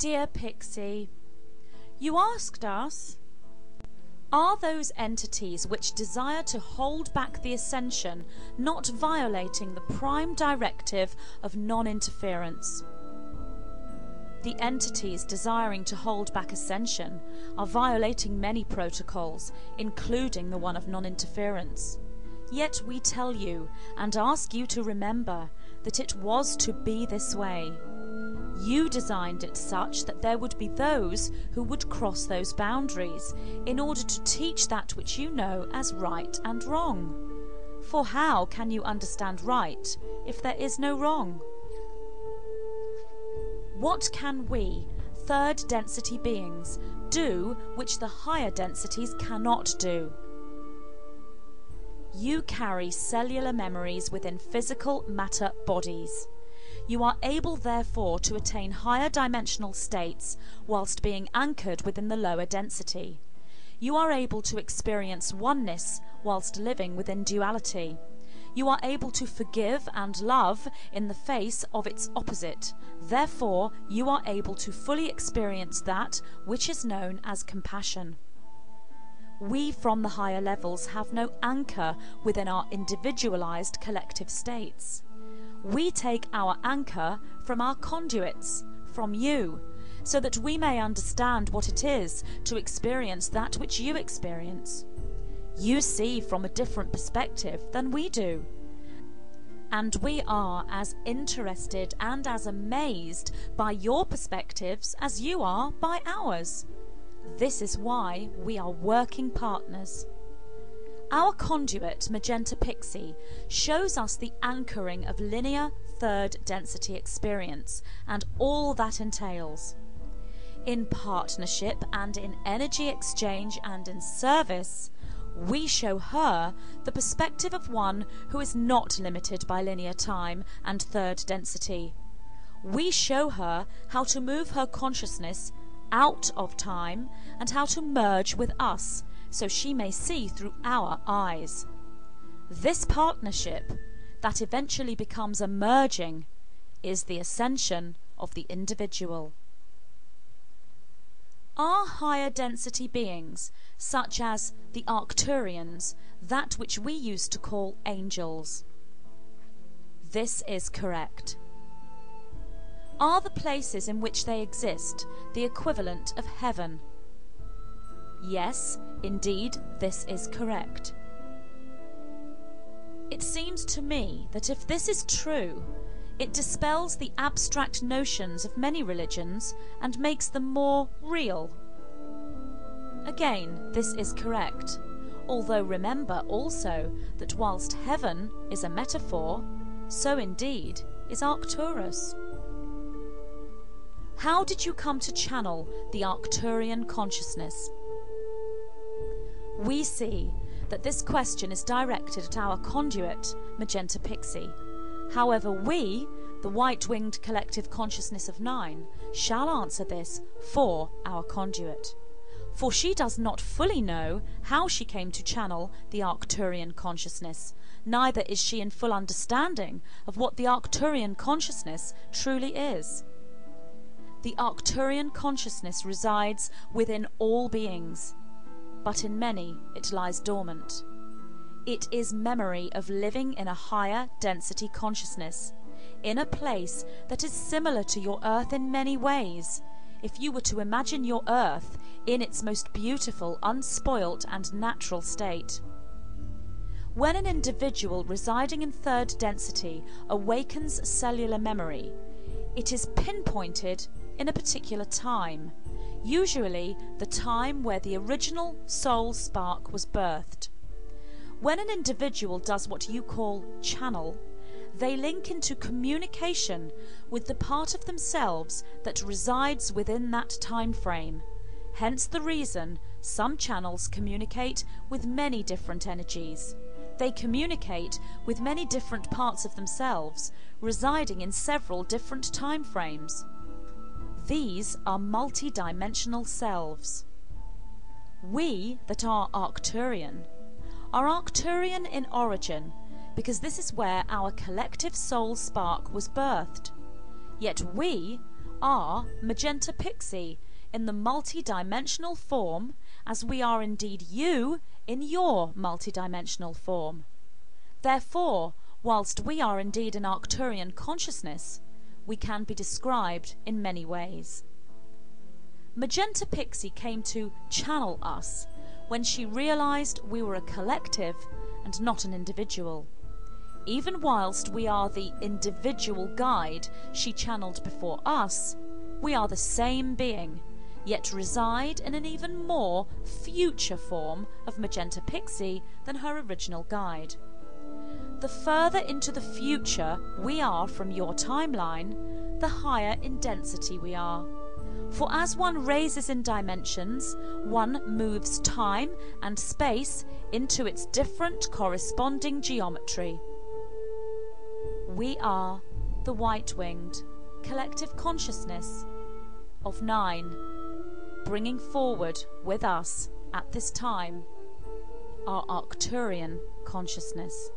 Dear Pixie, you asked us, are those entities which desire to hold back the ascension not violating the prime directive of non-interference? The entities desiring to hold back ascension are violating many protocols, including the one of non-interference. Yet we tell you and ask you to remember that it was to be this way. You designed it such that there would be those who would cross those boundaries in order to teach that which you know as right and wrong. For how can you understand right if there is no wrong? What can we, third density beings, do which the higher densities cannot do? You carry cellular memories within physical matter bodies. You are able therefore to attain higher dimensional states whilst being anchored within the lower density. You are able to experience oneness whilst living within duality. You are able to forgive and love in the face of its opposite. Therefore, you are able to fully experience that which is known as compassion. We from the higher levels have no anchor within our individualized collective states. We take our anchor from our conduits, from you, so that we may understand what it is to experience that which you experience. You see from a different perspective than we do. And we are as interested and as amazed by your perspectives as you are by ours. This is why we are working partners. Our conduit, Magenta Pixie, shows us the anchoring of linear third density experience and all that entails. In partnership and in energy exchange and in service, we show her the perspective of one who is not limited by linear time and third density. We show her how to move her consciousness out of time and how to merge with us, so she may see through our eyes. This partnership, that eventually becomes a merging, is the ascension of the individual. Are higher density beings, such as the Arcturians, that which we used to call angels? This is correct. Are the places in which they exist the equivalent of heaven? Yes, indeed, this is correct. It seems to me that if this is true, it dispels the abstract notions of many religions and makes them more real. Again, this is correct, although remember also that whilst heaven is a metaphor, so indeed is Arcturus. How did you come to channel the Arcturian consciousness? We see that this question is directed at our conduit, Magenta Pixie. However, we, the white-winged collective consciousness of 9, shall answer this for our conduit. For she does not fully know how she came to channel the Arcturian consciousness, neither is she in full understanding of what the Arcturian consciousness truly is. The Arcturian consciousness resides within all beings, but in many it lies dormant. It is memory of living in a higher density consciousness, in a place that is similar to your Earth in many ways, if you were to imagine your Earth in its most beautiful, unspoilt and natural state. When an individual residing in third density awakens cellular memory, it is pinpointed in a particular time, usually the time where the original soul spark was birthed. When an individual does what you call channel, they link into communication with the part of themselves that resides within that time frame. Hence the reason some channels communicate with many different energies. They communicate with many different parts of themselves, residing in several different time frames. These are multi-dimensional selves. We that are Arcturian in origin, because this is where our collective soul spark was birthed. Yet we are magenta pixie in the multi-dimensional form, as we are indeed you in your multi-dimensional form. Therefore, whilst we are indeed an Arcturian consciousness, we can be described in many ways. Magenta Pixie came to channel us when she realized we were a collective and not an individual. Even whilst we are the individual guide she channeled before us, we are the same being, yet reside in an even more future form of Magenta Pixie than her original guide. The further into the future we are from your timeline, the higher in density we are. For as one raises in dimensions, one moves time and space into its different corresponding geometry. We are the white-winged collective consciousness of 9, bringing forward with us at this time our Arcturian consciousness.